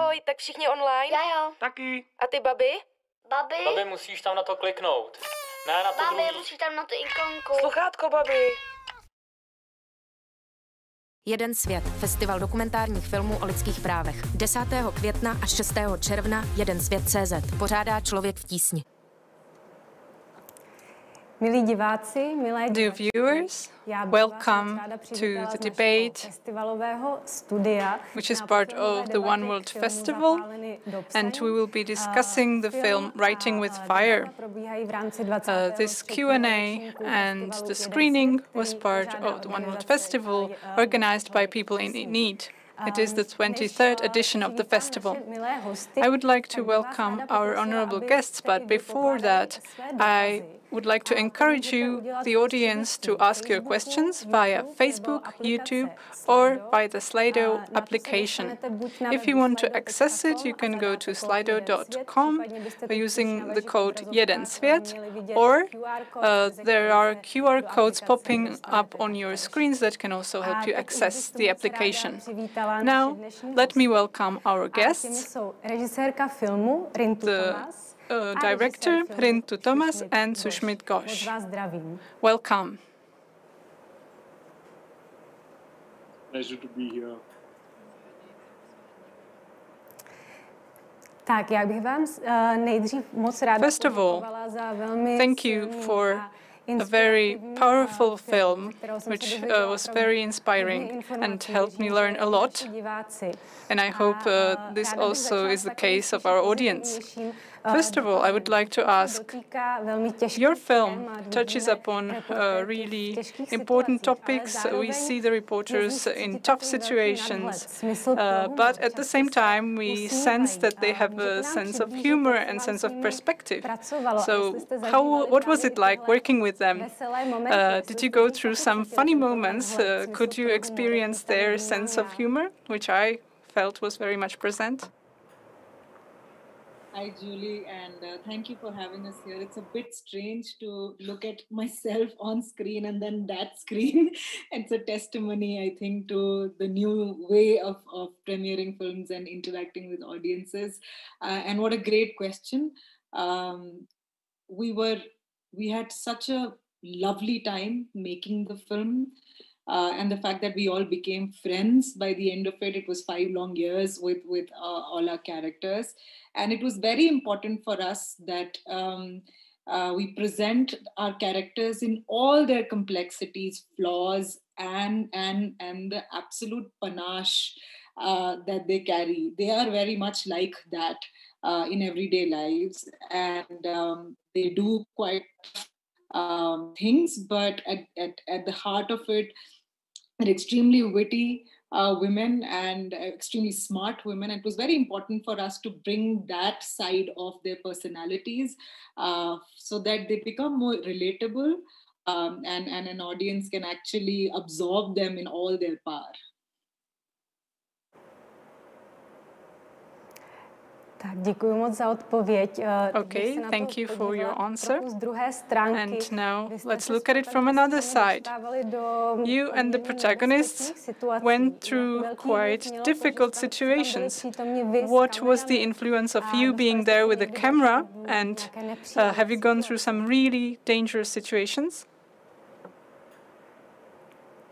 Ahoj, tak všichni online? Já jo. Taky. A ty, babi? Babi, musíš tam na to kliknout. Ne na to babi, druhý. musíš tam na tu ikonku. Sluchátko, babi. Jeden svět, festival dokumentárních filmů o lidských právech. 10. května až 6. června Jeden svět.cz pořádá Člověk v tísni. Milí diváci, milé Dear viewers, welcome to the debate, which is part of the One World Festival, and we will be discussing the film Writing with Fire. This Q&A and the screening was part of the One World Festival, organized by People in Need. It is the 23rd edition of the festival. I would like to welcome our honorable guests, but before that, I would like to encourage you, the audience, to ask your questions via Facebook, YouTube, or by the Slido application. If you want to access it, you can go to slido.com using the code Jeden svět, or there are QR codes popping up on your screens that can also help you access the application. Now, let me welcome our guests, the director Rintu Thomas and Sushmit Ghosh. Welcome. Pleasure to be here. First of all, thank you for a very powerful film, which was very inspiring and helped me learn a lot. And I hope this also is the case of our audience. First of all, I would like to ask, your film touches upon really important topics. We see the reporters in tough situations, but at the same time, we sense that they have a sense of humor and sense of perspective. So what was it like working with them? Did you go through some funny moments? Could you experience their sense of humor, which I felt was very much present? Hi, Julie, and thank you for having us here. It's a bit strange to look at myself on screen and then that screen. It's a testimony, I think, to the new way of premiering films and interacting with audiences. And what a great question. We had such a lovely time making the film. And the fact that we all became friends by the end of it, it was 5 long years with all our characters. And it was very important for us that we present our characters in all their complexities, flaws, and the absolute panache that they carry. They are very much like that in everyday lives. And they do quite things, but at the heart of it, they're extremely witty women and extremely smart women. It was very important for us to bring that side of their personalities so that they become more relatable and an audience can actually absorb them in all their power. Okay, thank you for your answer. And now let's look at it from another side. You and the protagonists went through quite difficult situations. What was the influence of you being there with the camera? And have you gone through some really dangerous situations?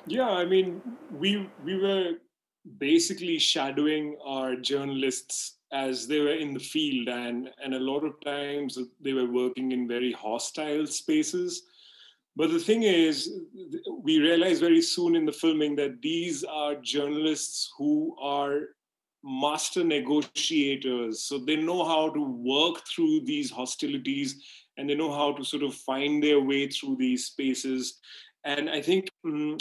Yeah, I mean, we were basically shadowing our journalists as they were in the field, and a lot of times they were working in very hostile spaces. But the thing is, we realized very soon in the filming that these are journalists who are master negotiators. So they know how to work through these hostilities and they know how to sort of find their way through these spaces. And I think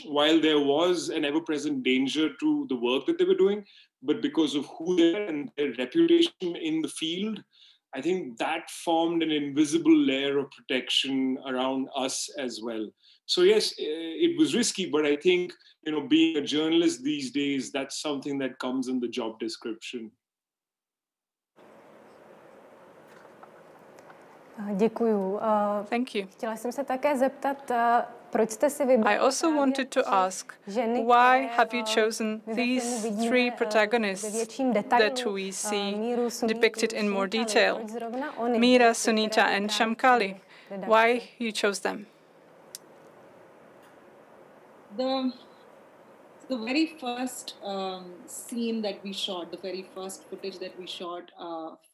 while there was an ever-present danger to the work that they were doing, but because of who they are and their reputation in the field, I think that formed an invisible layer of protection around us as well. So yes, it was risky, but I think, you know, being a journalist these days, that's something that comes in the job description. Děkuju. Thank you. Chtěla jsem se také zeptat, I also wanted to ask, why have you chosen these three protagonists that we see depicted in more detail? Meera, Sunita, and Shamkali. Why you chose them? The very first scene that we shot, the very first footage that we shot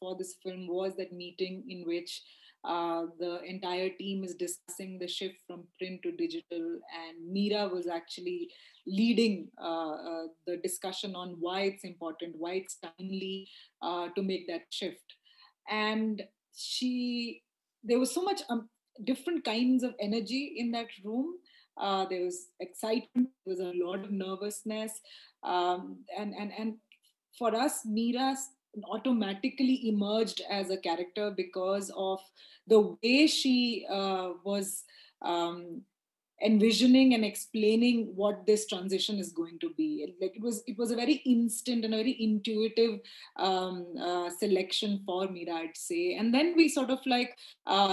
for this film was that meeting in which the entire team is discussing the shift from print to digital, and Meera was actually leading the discussion on why it's important, why it's timely to make that shift. And there was so much different kinds of energy in that room. There was excitement, there was a lot of nervousness, and for us, Meera automatically emerged as a character because of the way she was envisioning and explaining what this transition is going to be. Like it was a very instant and a very intuitive selection for Meera, I'd say. And then we sort of like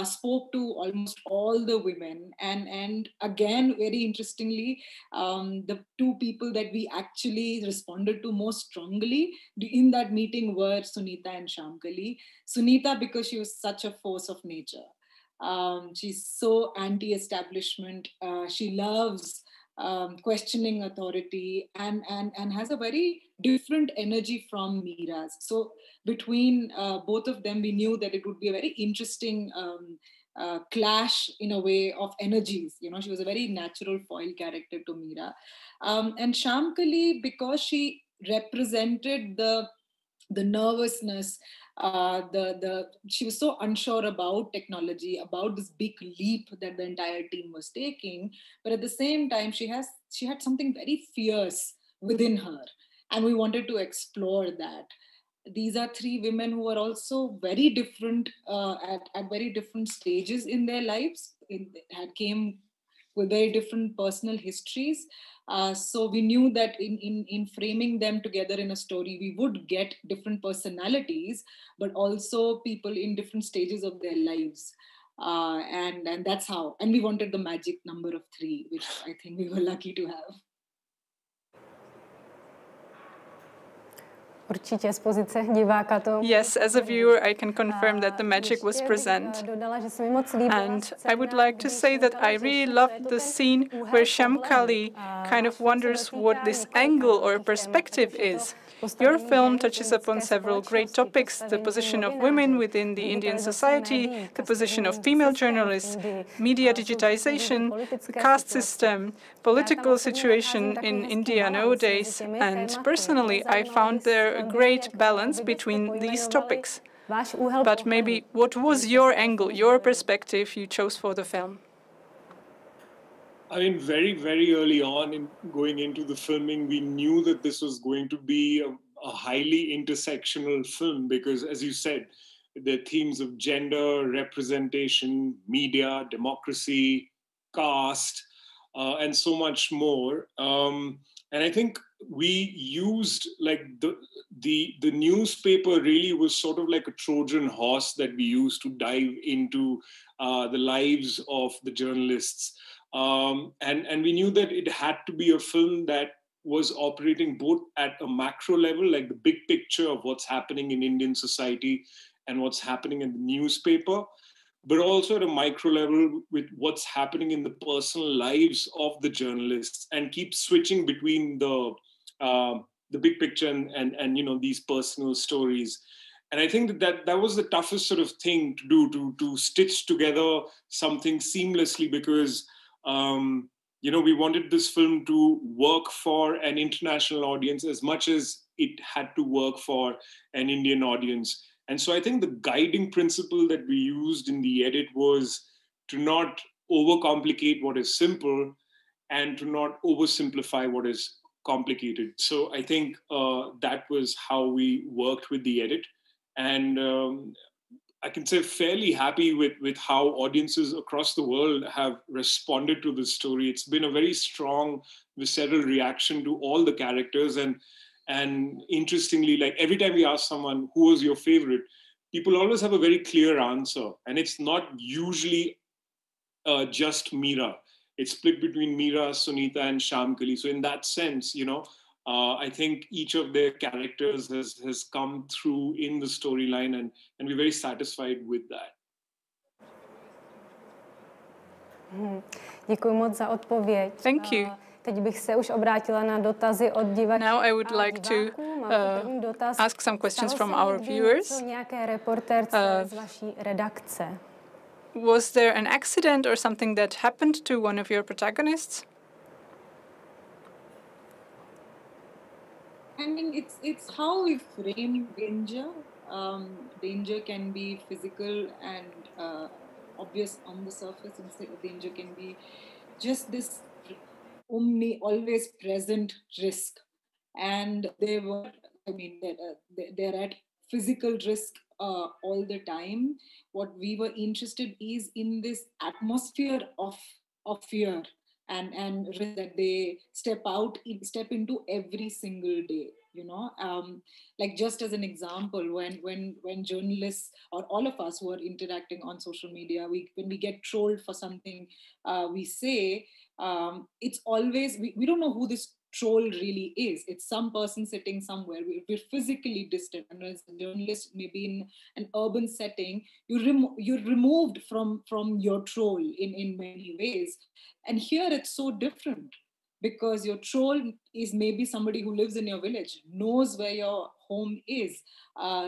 spoke to almost all the women, and again, very interestingly, the two people that we actually responded to most strongly in that meeting were Sunita and Shamkali. Sunita, because she was such a force of nature. She's so anti-establishment. She loves questioning authority, and has a very different energy from Meera's. So between both of them, we knew that it would be a very interesting clash in a way of energies. You know, she was a very natural foil character to Meera. And Shamkali, because she represented the nervousness, she was so unsure about technology, about this big leap that the entire team was taking, but at the same time she had something very fierce within her, and we wanted to explore that. These are three women who are also very different at very different stages in their lives. Had came with very different personal histories. So we knew that in framing them together in a story, we would get different personalities, but also people in different stages of their lives. And that's how. And we wanted the magic number of 3, which I think we were lucky to have. Yes, as a viewer, I can confirm that the magic was present. And I would like to say that I really loved the scene where Shamkali kind of wonders what this angle or perspective is. Your film touches upon several great topics: the position of women within the Indian society, the position of female journalists, media digitization, the caste system, political situation in India nowadays, and personally, I found there a great balance between these topics. But maybe what was your angle, your perspective you chose for the film? I mean, very, very early on in going into the filming, we knew that this was going to be a highly intersectional film because, as you said, the themes of gender, representation, media, democracy, caste, and so much more. And I think we used like the newspaper really was sort of like a Trojan horse that we used to dive into the lives of the journalists. And we knew that it had to be a film that was operating both at a macro level, like the big picture of what's happening in Indian society and what's happening in the newspaper, but also at a micro level with what's happening in the personal lives of the journalists, and keep switching between the big picture and you know, these personal stories. And I think that was the toughest sort of thing to do, to stitch together something seamlessly, because you know, we wanted this film to work for an international audience as much as it had to work for an Indian audience. And so I think the guiding principle that we used in the edit was to not overcomplicate what is simple and to not oversimplify what is complicated. So I think that was how we worked with the edit. And I can say fairly happy with how audiences across the world have responded to this story. It's been a very strong, visceral reaction to all the characters. And interestingly, like every time we ask someone, who was your favorite, people always have a very clear answer. And it's not usually just Meera. it's split between Meera, Sunita, and Shamkali. So in that sense, I think each of their characters has come through in the storyline, and we're very satisfied with that. Děkuji moc za odpověď. Thank you. Teď bych se už obrátila na dotazy od diváků. Now I would like to ask some questions from our viewers. Nějaké reportérce z vaší redakce? Was there an accident or something that happened to one of your protagonists? I mean, it's how we frame danger. Danger can be physical and obvious on the surface, and danger can be just this always present risk. And they're at physical risk all the time. What we were interested is in this atmosphere of fear and risk that they step into every single day. Like just as an example, when journalists or all of us who are interacting on social media, when we get trolled for something we say, it's always, we don't know who this troll really is. It's some person sitting somewhere. We're physically distant. And as a journalist, maybe in an urban setting, you're removed from your troll in many ways. And here it's so different, because your troll is maybe somebody who lives in your village, knows where your home is,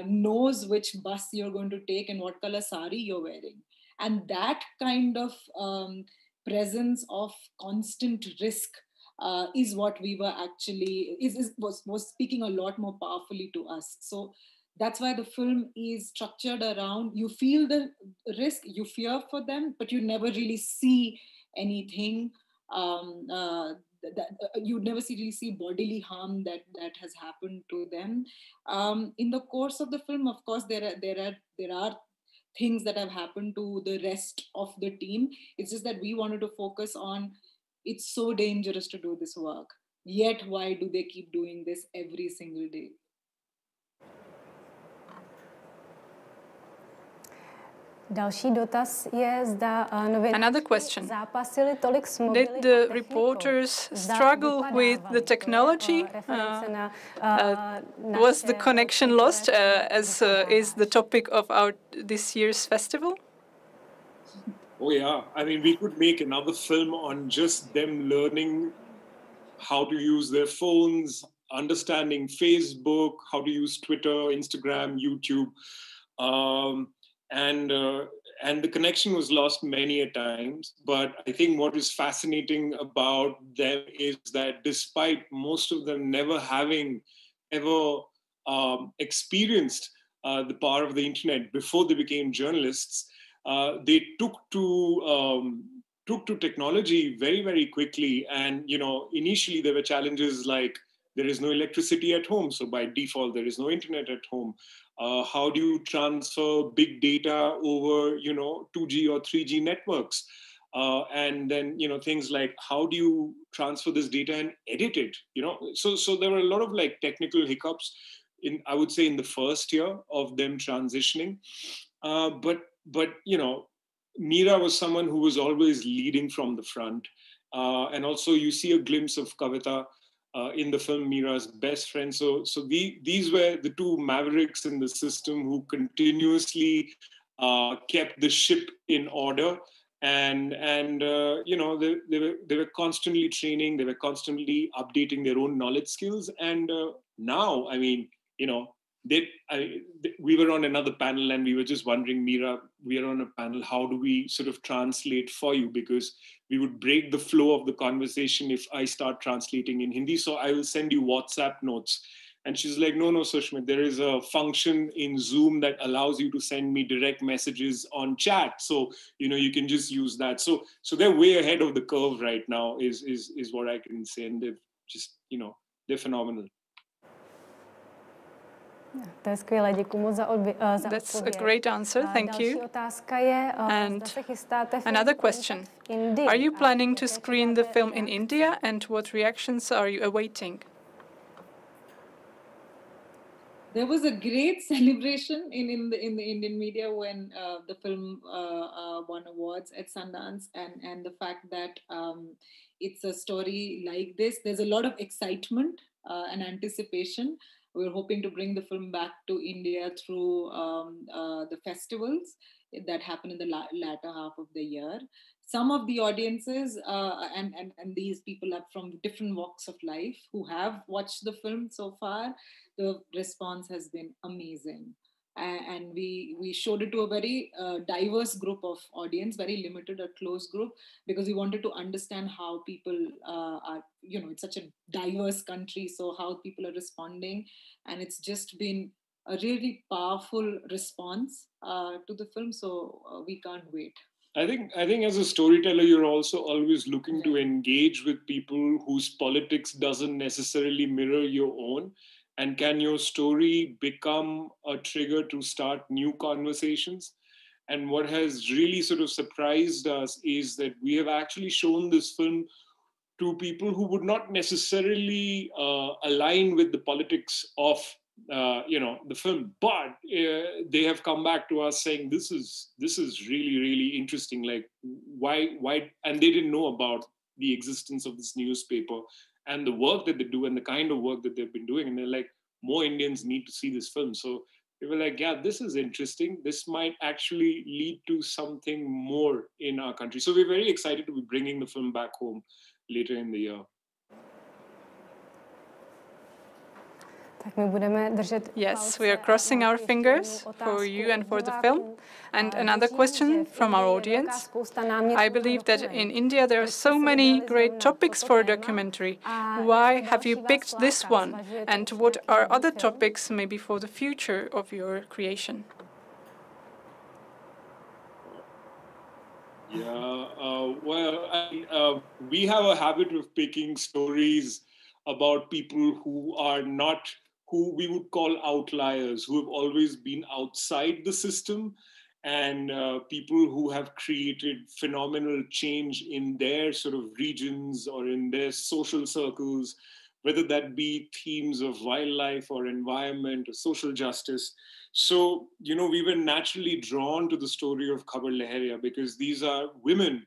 knows which bus you're going to take and what color sari you're wearing. And that kind of presence of constant risk is what we were actually, was speaking a lot more powerfully to us. So that's why the film is structured around, you feel the risk, you fear for them, but you never really see anything. You never really see bodily harm that has happened to them. In the course of the film, of course, there are things that have happened to the rest of the team. It's just that we wanted to focus on, it's so dangerous to do this work, yet why do they keep doing this every single day? Další dotaz je, zda Another question. zápasili tolik s mobilitou Did the reporters struggle with the technology? Was the connection lost, as is the topic of this year's festival? Oh yeah, I mean, we could make another film on just them learning how to use their phones, understanding Facebook, how to use Twitter, Instagram, YouTube. And the connection was lost many a times. But I think what is fascinating about them is that despite most of them never having ever experienced the power of the internet before they became journalists, they took to technology very, very quickly. And, initially there were challenges like there is no electricity at home. So by default, there is no internet at home. How do you transfer big data over, 2G or 3G networks? And then, things like how do you transfer this data and edit it? So there were a lot of like technical hiccups I would say in the first year of them transitioning. But Meera was someone who was always leading from the front. And also you see a glimpse of Kavita in the film, Meera's best friend. So these were the two mavericks in the system who continuously kept the ship in order. And they were constantly training, they were constantly updating their own knowledge skills. And now, I mean, we were on another panel and we were just wondering, Meera, we are on a panel, how do we sort of translate for you? Because we would break the flow of the conversation if I start translating in Hindi. So I will send you WhatsApp notes. And she's like, no, Sushmit, there is a function in Zoom that allows you to send me direct messages on chat. So, you can just use that. So they're way ahead of the curve right now is what I can say. And they've just, they're phenomenal. That's a great answer, thank you. And another question. Are you planning to screen the film in India, and what reactions are you awaiting? There was a great celebration in the Indian media when the film won awards at Sundance, and the fact that it's a story like this. There's a lot of excitement and anticipation. We're hoping to bring the film back to India through the festivals that happen in the latter half of the year. Some of the audiences and these people are from different walks of life who have watched the film so far. The response has been amazing. And we showed it to a very diverse group of audience, very limited or close group, because we wanted to understand how people are, it's such a diverse country, so how people are responding. And it's just been a really powerful response to the film, so we can't wait. I think as a storyteller, you're also always looking to engage with people whose politics doesn't necessarily mirror your own. And can your story become a trigger to start new conversations? And what has really sort of surprised us is that we have actually shown this film to people who would not necessarily align with the politics of the film, but they have come back to us saying this is really, really interesting. Like why, and they didn't know about the existence of this newspaper and the work that they do and the kind of work that they've been doing, and they're like, more Indians need to see this film. So they were like, yeah, this is interesting. This might actually lead to something more in our country. So we're very excited to be bringing the film back home later in the year. Yes, we are crossing our fingers for you and for the film. And another question from our audience. I believe that in India there are so many great topics for a documentary. Why have you picked this one? And what are other topics maybe for the future of your creation? Yeah, we have a habit of picking stories about people who are not, who we would call outliers, who have always been outside the system, and people who have created phenomenal change in their sort of regions or in their social circles, whether that be themes of wildlife or environment or social justice. So, we were naturally drawn to the story of Khabar Lahariya because these are women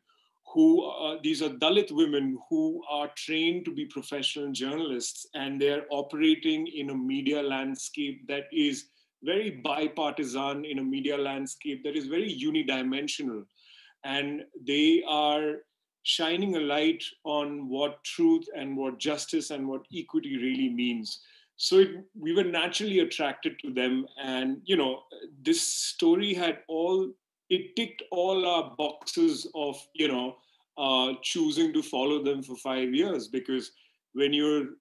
these are Dalit women who are trained to be professional journalists, and they're operating in a media landscape that is very bipartisan, in a media landscape that is very unidimensional. And they are shining a light on what truth and what justice and what equity really means. So we were naturally attracted to them. And, this story it ticked all our boxes of, choosing to follow them for 5 years, because when you're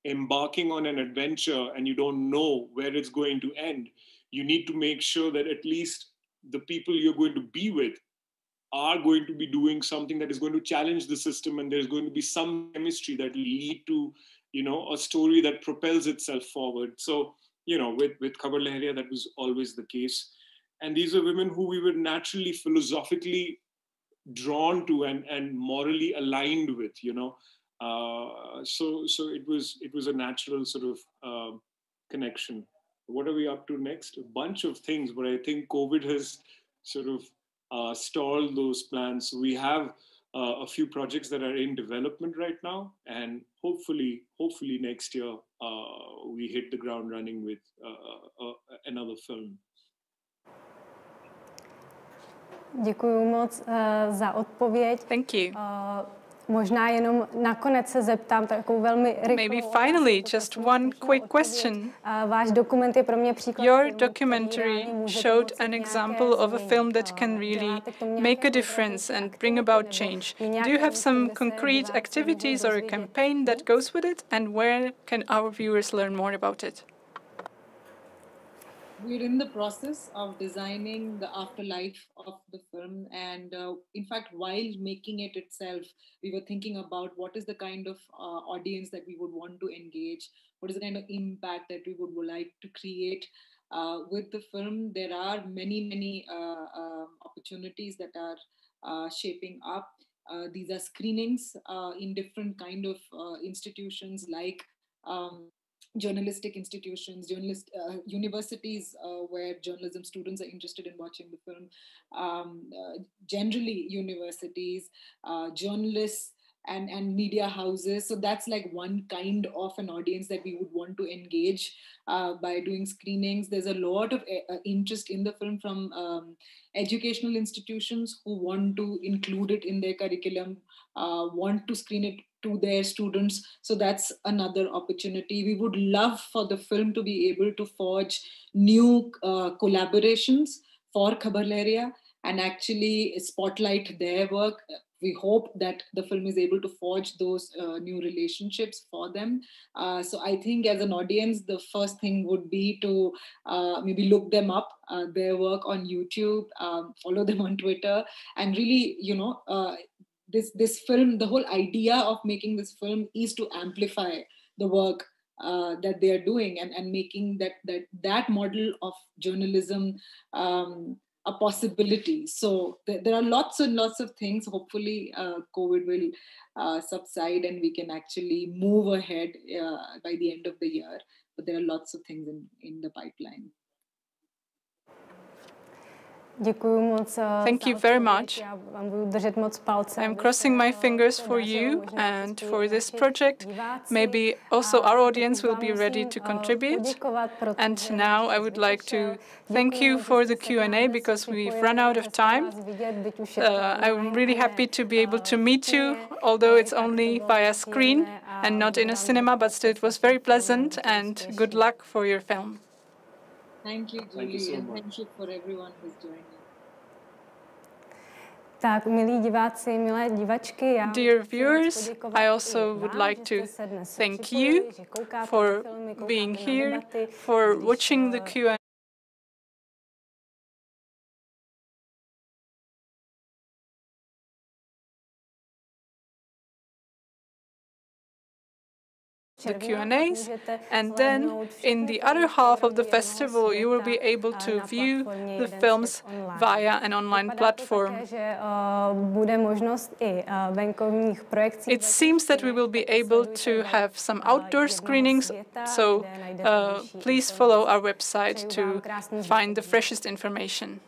embarking on an adventure and you don't know where it's going to end, you need to make sure that at least the people you're going to be with are going to be doing something that is going to challenge the system, and there's going to be some chemistry that will lead to, a story that propels itself forward. So, with Khabar Lahariya, that was always the case. And these are women who we were naturally philosophically drawn to and morally aligned with, so it was a natural sort of connection. What are we up to next? A bunch of things, but I think COVID has sort of stalled those plans. So we have a few projects that are in development right now, and hopefully next year we hit the ground running with another film. Děkuju moc za odpověď. Thank you. Možná jenom nakonec se zeptám takovou velmi rychlou. Maybe finally, just one quick question. Váš dokument je pro mě příklad. Your documentary showed an example of a film that can really make a difference and bring about change. Do you have some concrete activities or a campaign that goes with it? And where can our viewers learn more about it? We're in the process of designing the afterlife of the film, and in fact, while making it itself, we were thinking about what is the kind of audience that we would want to engage, what is the kind of impact that we would like to create with the film. There are many opportunities that are shaping up. These are screenings in different kind of institutions like journalistic institutions, universities where journalism students are interested in watching the film, generally universities, journalists, and media houses. So that's like one kind of an audience that we would want to engage by doing screenings. There's a lot of interest in the film from educational institutions who want to include it in their curriculum, want to screen it to their students. So that's another opportunity. We would love for the film to be able to forge new collaborations for Khabar Lahariya and actually spotlight their work. We hope that the film is able to forge those new relationships for them. So I think as an audience, the first thing would be to maybe look them up, their work on YouTube, follow them on Twitter, and really, this film, the whole idea of making this film is to amplify the work that they are doing, and making that model of journalism a possibility. So there are lots and lots of things. Hopefully COVID will subside and we can actually move ahead by the end of the year. But there are lots of things in the pipeline. Thank you very much. I'm crossing my fingers for you and for this project. Maybe also our audience will be ready to contribute. And now I would like to thank you for the Q&A because we've run out of time. I'm really happy to be able to meet you, although it's only via screen and not in a cinema, but still it was very pleasant, and good luck for your film. Thank you, Julie, thank you so much. Thank you for everyone who's joining. Dear viewers, I also would like to thank you for being here, for watching the Q&A. The Q&As, and then in the other half of the festival you will be able to view the films via an online platform. It seems that we will be able to have some outdoor screenings, so please follow our website to find the freshest information.